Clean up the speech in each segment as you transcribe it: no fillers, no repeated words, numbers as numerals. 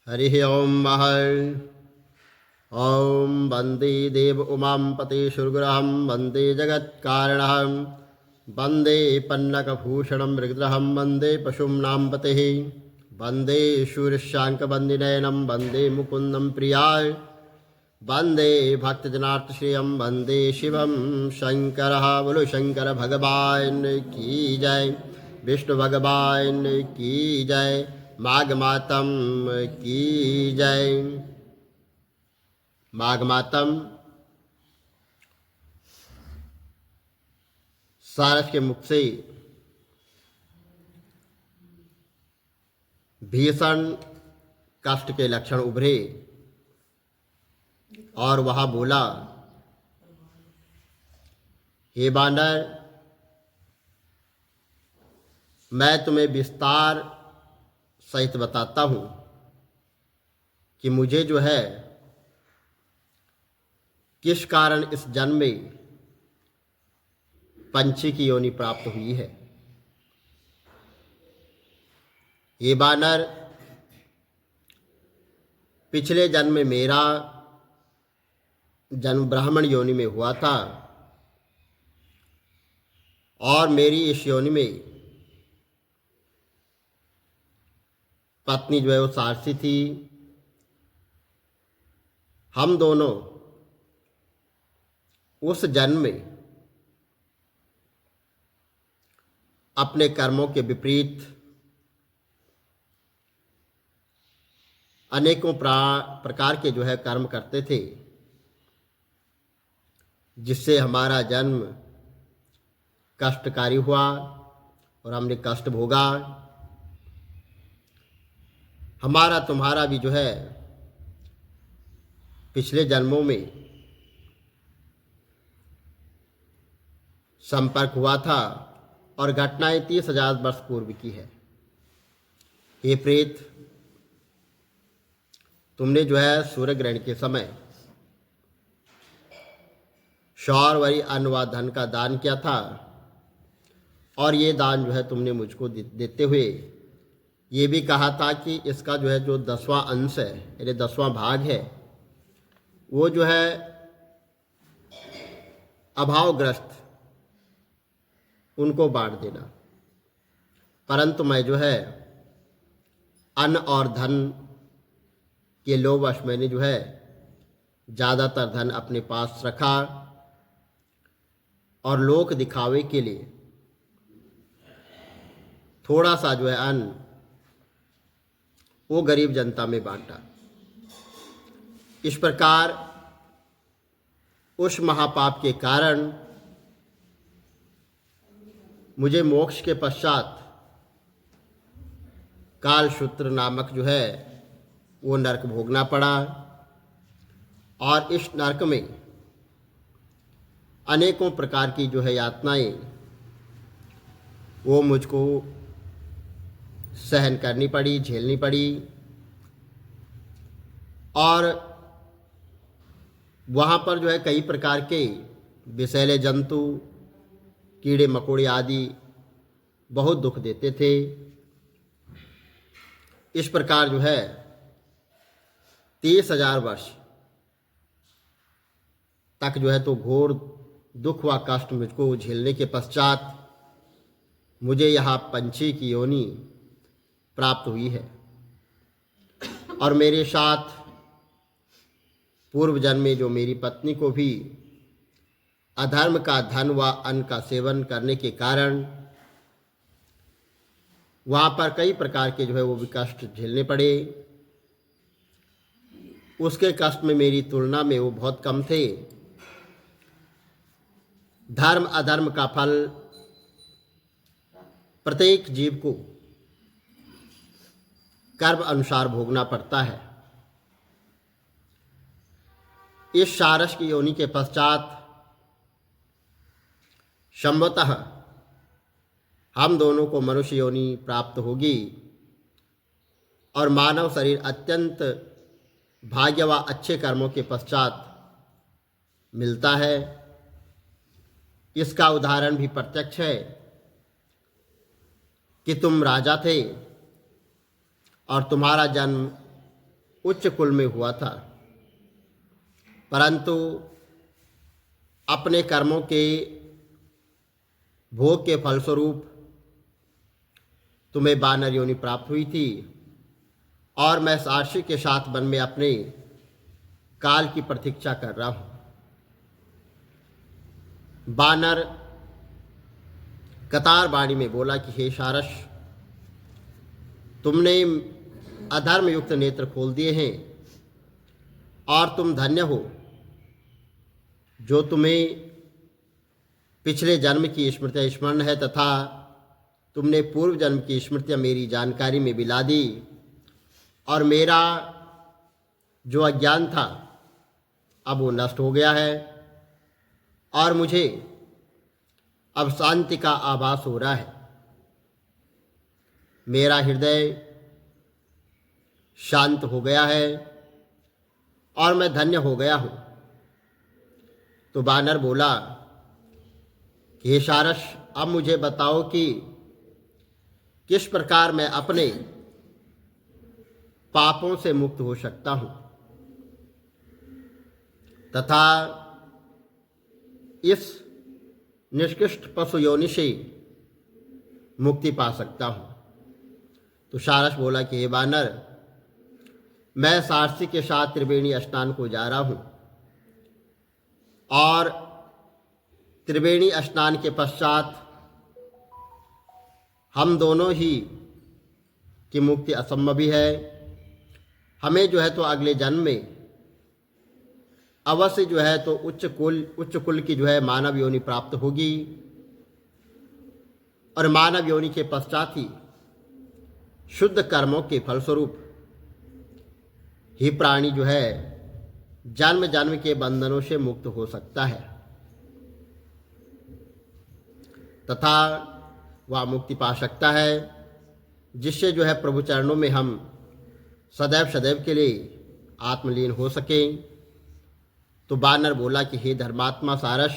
हरिः ओं महर् ॐ वन्दे देव उमां पते सुरगुरहं वन्दे जगत्कारणं वन्दे पन्नकभूषणं मृगद्रहं वन्दे पशूनां पतेः वन्दे शूरशाङ्कवन्दिनयनं वन्दे मुकुन्दं प्रियाय वन्दे भक्तजनार्तश्रियं वन्दे शिवं शङ्करः बोलो शंकर भगवान की जय। विष्णु भगवान की जय। माघ मातम की जय। माघ मातम सारस के मुख से भीषण कष्ट के लक्षण उभरे और वह बोला, हे बानर, मैं तुम्हें विस्तार सहित बताता हूँ कि मुझे जो है किस कारण इस जन्म में पंछी की योनि प्राप्त हुई है। ये बानर, पिछले जन्म में मेरा जन्म ब्राह्मण योनि में हुआ था और मेरी इस योनि में पत्नी जो है वो सारसी थी। हम दोनों उस जन्म में अपने कर्मों के विपरीत अनेकों प्रकार के जो है कर्म करते थे, जिससे हमारा जन्म कष्टकारी हुआ और हमने कष्ट भोगा। हमारा तुम्हारा भी जो है पिछले जन्मों में संपर्क हुआ था और घटनाएं 30,000 वर्ष पूर्व की है। हे प्रेत, तुमने जो है सूर्य ग्रहण के समय शौर वरी अन्न व धन का दान किया था और ये दान जो है तुमने मुझको देते हुए ये भी कहा था कि इसका जो है जो 10वां अंश है, यानी 10वां भाग है, वो जो है अभावग्रस्त उनको बांट देना। परंतु मैं जो है अन्न और धन के लोभवश मैंने जो है ज़्यादातर धन अपने पास रखा और लोक दिखावे के लिए थोड़ा सा जो है अन्न वो गरीब जनता में बांटा। इस प्रकार उस महापाप के कारण मुझे मोक्ष के पश्चात कालसूत्र नामक जो है वो नरक भोगना पड़ा और इस नरक में अनेकों प्रकार की जो है यातनाएं वो मुझको सहन करनी पड़ी, झेलनी पड़ी। और वहाँ पर जो है कई प्रकार के विषैले जंतु, कीड़े मकोड़े आदि बहुत दुख देते थे। इस प्रकार जो है 30,000 वर्ष तक जो है तो घोर दुख व कष्ट मुझको झेलने के पश्चात मुझे यहाँ पंछी की योनि प्राप्त हुई है और मेरे साथ पूर्व जन्म में जो मेरी पत्नी को भी अधर्म का धन व अन्न का सेवन करने के कारण वहाँ पर कई प्रकार के जो है वो भी कष्ट झेलने पड़े। उसके कष्ट में मेरी तुलना में वो बहुत कम थे। धर्म अधर्म का फल प्रत्येक जीव को कर्म अनुसार भोगना पड़ता है। इस सारस की योनि के पश्चात संभवतः हम दोनों को मनुष्य योनि प्राप्त होगी और मानव शरीर अत्यंत भाग्य व अच्छे कर्मों के पश्चात मिलता है। इसका उदाहरण भी प्रत्यक्ष है कि तुम राजा थे और तुम्हारा जन्म उच्च कुल में हुआ था, परंतु अपने कर्मों के भोग के फलस्वरूप तुम्हें वानर योनि प्राप्त हुई थी और मैं साक्षी के साथ वन में अपने काल की प्रतीक्षा कर रहा हूं। वानर कतार वाणी में बोला कि हे सारस, तुमने अधर्म युक्त नेत्र खोल दिए हैं और तुम धन्य हो जो तुम्हें पिछले जन्म की स्मृतियाँ स्मरण है तथा तुमने पूर्व जन्म की स्मृतियाँ मेरी जानकारी में मिला दी और मेरा जो अज्ञान था अब वो नष्ट हो गया है और मुझे अब शांति का आभास हो रहा है। मेरा हृदय शांत हो गया है और मैं धन्य हो गया हूँ। तो वानर बोला कि हे सारस, अब मुझे बताओ कि किस प्रकार मैं अपने पापों से मुक्त हो सकता हूँ तथा इस निष्कृष्ट पशु योनि से मुक्ति पा सकता हूँ। तो सारस बोला कि हे वानर, मैं सारसी के साथ त्रिवेणी स्नान को जा रहा हूँ और त्रिवेणी स्नान के पश्चात हम दोनों ही की मुक्ति असंभव ही है। हमें जो है तो अगले जन्म में अवश्य जो है तो उच्च कुल की जो है मानव योनि प्राप्त होगी और मानव योनि के पश्चात ही शुद्ध कर्मों के फलस्वरूप ही प्राणी जो है जन्म जन्म के बंधनों से मुक्त हो सकता है तथा वह मुक्ति पा सकता है, जिससे जो है प्रभु चरणों में हम सदैव सदैव के लिए आत्मलीन हो सकें। तो वानर बोला कि हे धर्मात्मा सारस,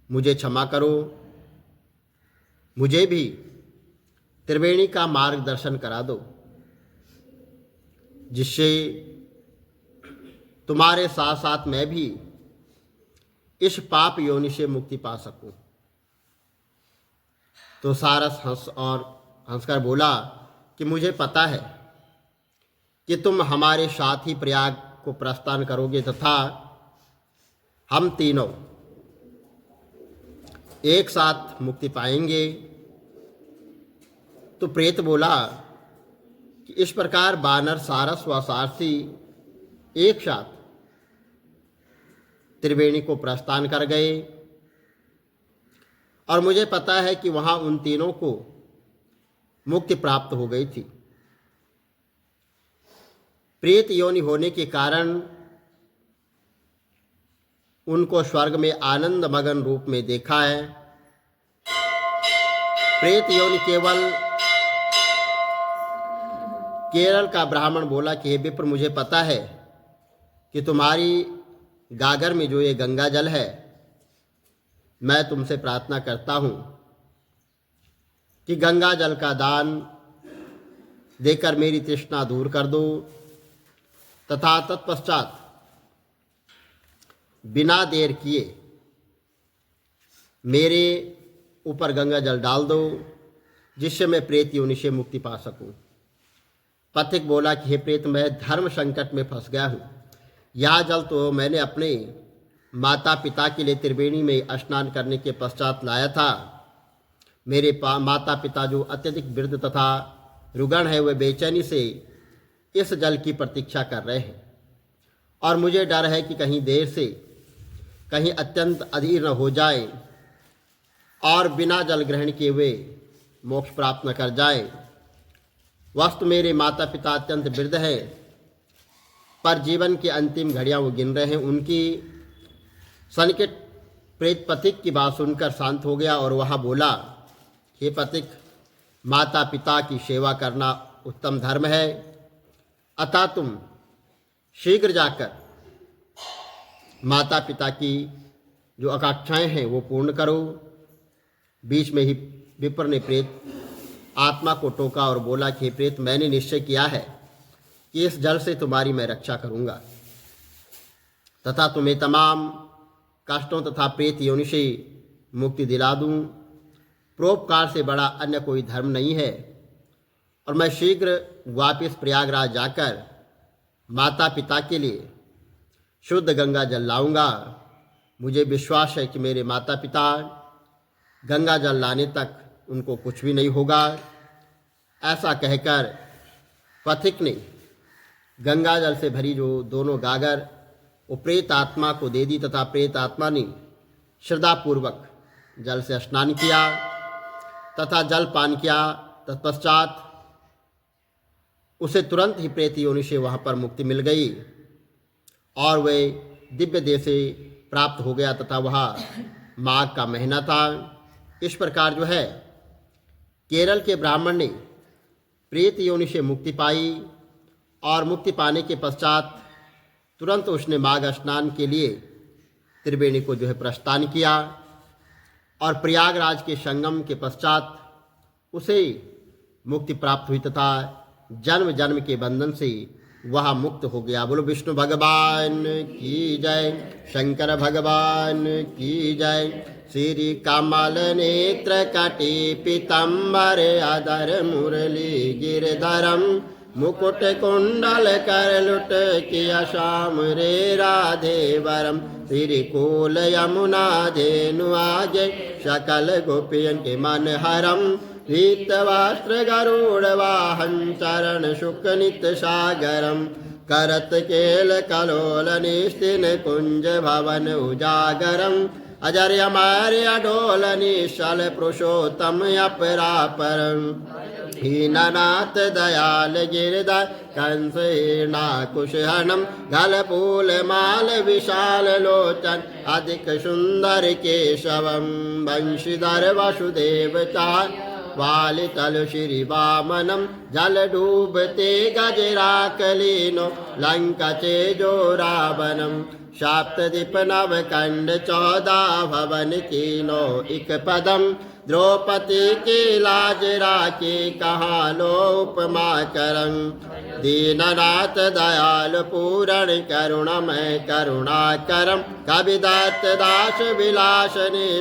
मुझे क्षमा करो, मुझे भी त्रिवेणी का मार्गदर्शन करा दो, जिससे तुम्हारे साथ साथ मैं भी इस पाप योनि से मुक्ति पा सकूं। तो सारस हंसकर बोला कि मुझे पता है कि तुम हमारे साथ ही प्रयाग को प्रस्थान करोगे तथा हम तीनों एक साथ मुक्ति पाएंगे। तो प्रेत बोला कि इस प्रकार वानर सारस व सारसी एक साथ त्रिवेणी को प्रस्थान कर गए और मुझे पता है कि वहां उन तीनों को मुक्ति प्राप्त हो गई थी। प्रेत योनि होने के कारण उनको स्वर्ग में आनंद मगन रूप में देखा है। प्रेत योनि केरल का ब्राह्मण बोला कि हे विप्र, मुझे पता है कि तुम्हारी गागर में जो ये गंगा जल है, मैं तुमसे प्रार्थना करता हूँ कि गंगा जल का दान देकर मेरी तृष्णा दूर कर दो तथा तत्पश्चात बिना देर किए मेरे ऊपर गंगा जल डाल दो, जिससे मैं प्रेत योनि से मुक्ति पा सकूं। पथिक बोला कि हे प्रेत, मैं धर्म संकट में फंस गया हूँ। यह जल तो मैंने अपने माता पिता के लिए त्रिवेणी में स्नान करने के पश्चात लाया था। मेरे माता पिता जो अत्यधिक वृद्ध तथा रुग्ण है, वे बेचैनी से इस जल की प्रतीक्षा कर रहे हैं और मुझे डर है कि कहीं देर से कहीं अत्यंत अधीर न हो जाए और बिना जल ग्रहण किए हुए मोक्ष प्राप्त न कर जाए। वस्तु मेरे माता पिता अत्यंत वृद्ध हैं, पर जीवन की अंतिम घड़ियां वो गिन रहे हैं। उनकी सनिकट प्रेत पथिक की बात सुनकर शांत हो गया और वह बोला, हे पथिक, माता पिता की सेवा करना उत्तम धर्म है, अतः तुम शीघ्र जाकर माता पिता की जो आकांक्षाएं हैं वो पूर्ण करो। बीच में ही विप्र ने प्रेत आत्मा को टोका और बोला कि प्रेत, मैंने निश्चय किया है कि इस जल से तुम्हारी मैं रक्षा करूँगा तथा तुम्हें तमाम कष्टों तथा प्रेत योनि से मुक्ति दिला दूँ। परोपकार से बड़ा अन्य कोई धर्म नहीं है और मैं शीघ्र वापस प्रयागराज जाकर माता पिता के लिए शुद्ध गंगा जल लाऊंगा। मुझे विश्वास है कि मेरे माता पिता गंगा जल लाने तक उनको कुछ भी नहीं होगा। ऐसा कहकर पथिक ने गंगा जल से भरी जो दोनों गागर वो प्रेत आत्मा को दे दी तथा प्रेत आत्मा ने श्रद्धापूर्वक जल से स्नान किया तथा जल पान किया। तत्पश्चात उसे तुरंत ही प्रेत योनि से वहाँ पर मुक्ति मिल गई और वे दिव्य देह से प्राप्त हो गया तथा वह माघ का महीना था। इस प्रकार जो है केरल के ब्राह्मण ने प्रेत योनि से मुक्ति पाई और मुक्ति पाने के पश्चात तुरंत उसने माघ स्नान के लिए त्रिवेणी को जो है प्रस्थान किया और प्रयागराज के संगम के पश्चात उसे मुक्ति प्राप्त हुई तथा जन्म जन्म के बंधन से वह मुक्त हो गया। बोलो विष्णु भगवान की जय, शंकर भगवान की जय। श्री कमल नेत्र कटी पीतम्बर अधर मुरली गिरधरम मुकुट कुंडल कर लुट किया श्याम रे राधे वरम। श्री कोल यमुना धेनु आगे सकल गोपियन के मन हरम। पीत वस्त्र गरुड़ वाहन चरण शुक नित सागरम। करत केल कलोल निस्तिन कुंज भवन उजागरम। अजर अमर अडोल निश्चल पुरुषोत्तम अपरापरम। हीननाथ दयाल गिरधर कंस कुशहनम। गल फूल माल विशाल लोचन अधिक सुंदर केशवम। वंशीधर वसुदेव चार वाली तल श्री वामनम। जल डूबते गजराकलीनो लंका चेजो रावणम। सप्तदीप नव कंड 14 भवन कीनो इक पदम। द्रौपदी की लाज राखी कहाँ लो उपमा करं। दीननाथ दयाल पूरण करुणमय करुणा करम। कविदत्त दास विलास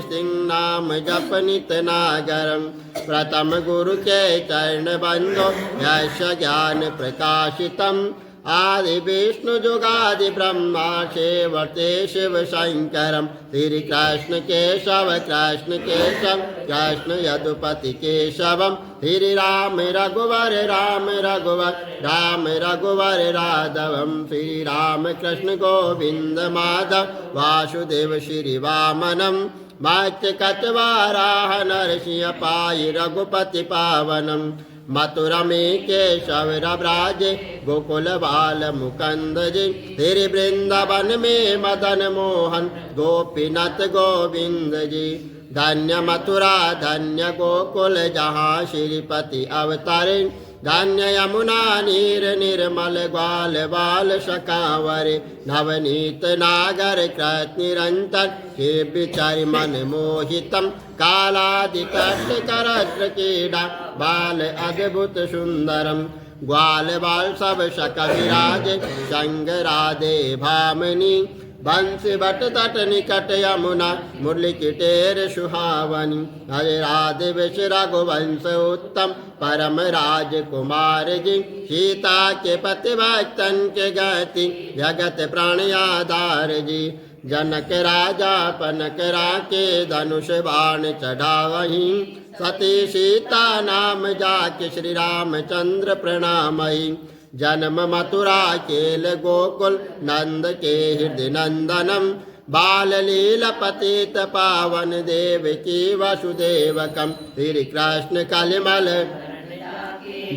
सिंह नाम जप नित नागरम। प्रथम गुरु के चरण बंदो यश ज्ञान प्रकाशितम। आदि विष्णु जुगादि ब्रह्मा सेवते शिव शंकरम। श्री कृष्ण केशव कृष्ण केशव कृष्ण यदुपति केशवम। श्री राम रघुवर राम रघुवर राम रघुवर राघवम। श्री राम कृष्ण गोविंद माधव वासुदेव श्री वामनम। मत्स्य कचवाराह नरसिंह पाई रघुपति पावनम। मथुरा में केशव रब्राज गोकुल बाल मुकंद जी। तेरे वृंदावन में मदन मोहन गोपीनाथ गोविंद जी। धन्य मथुरा धन्य गोकुल जहाँ श्रीपति अवतारे। धन्य यमुना नीर निर्मल ग्वाल बाल सकावरे। नवनीत नागर कृत निरंतर हे विचारि मन मोहितम। कालादिक करत्र क्रीड़ा बाल अद्भुत सुंदरम। ग्वाल बाल सब सक विराज संग राधे भामनी। बंसी बट तट निकट यमुना मुरली किटेर सुहावनी। हरे राधे विष रघुवंश उत्तम परम राजकुमार जी। सीता के पति भक्तन के गति जगत प्राण आधार जी। जनक राजा पनक राके धनुष बाण चढ़ावहीं। सती सीता नाम जाके श्री रामचंद्र प्रणामई। जन्म मथुरा केल गोकुल नंद के हृदय नंदनम। बाल लीला पतित पावन देव की वसुदेवकम। श्री कृष्ण कलिमल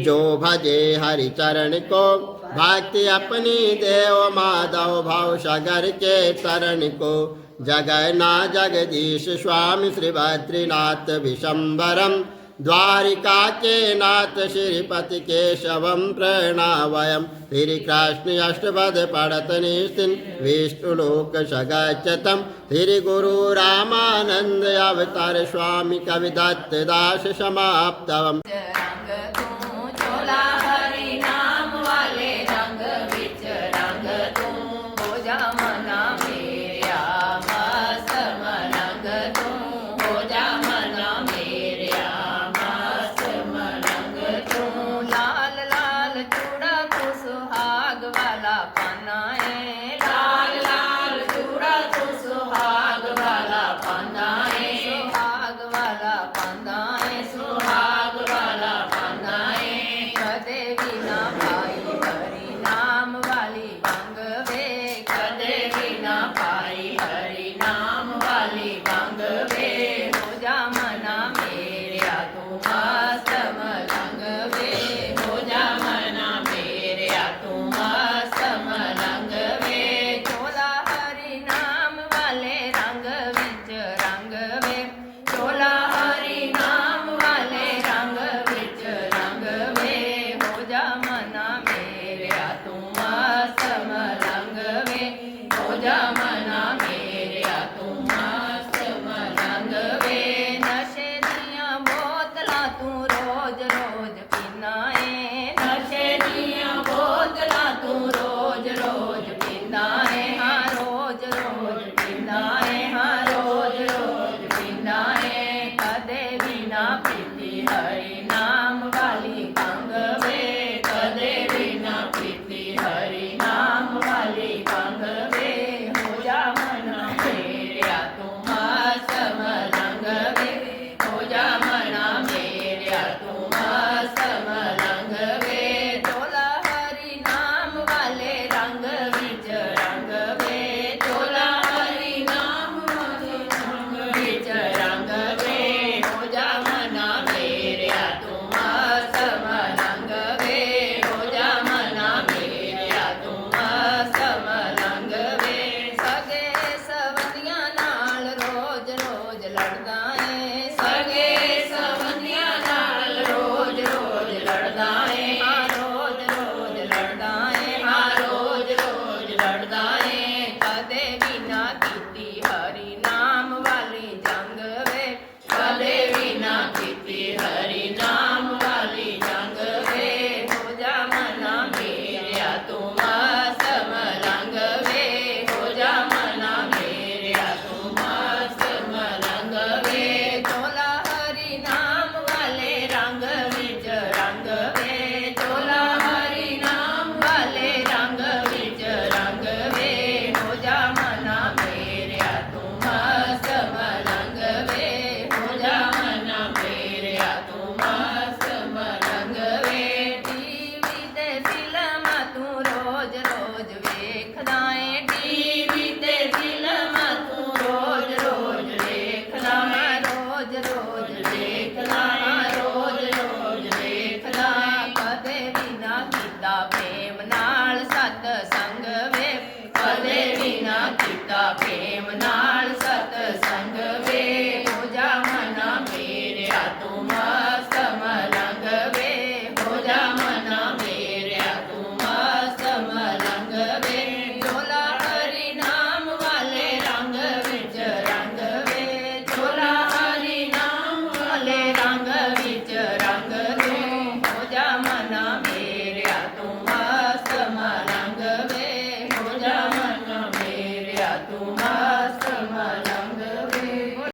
जो भजे हरि चरण को। भक्ति अपनी देव माधव भाव सागर के शरण को। जगन्ना जगदीश स्वामी श्री बद्रीनाथ विशंबरम। द्वारिका के नाथ श्रीपति केशवम प्रणावयम। श्री कृष्ण अष्टपद पढ़त निस्तिन विष्णुलोक सगच्छतम। श्री गुरु रामानंद अवतार स्वामी कविदत्त दास समाप्तवम। रंग तू चोला हरि नाम वाले रंग वाला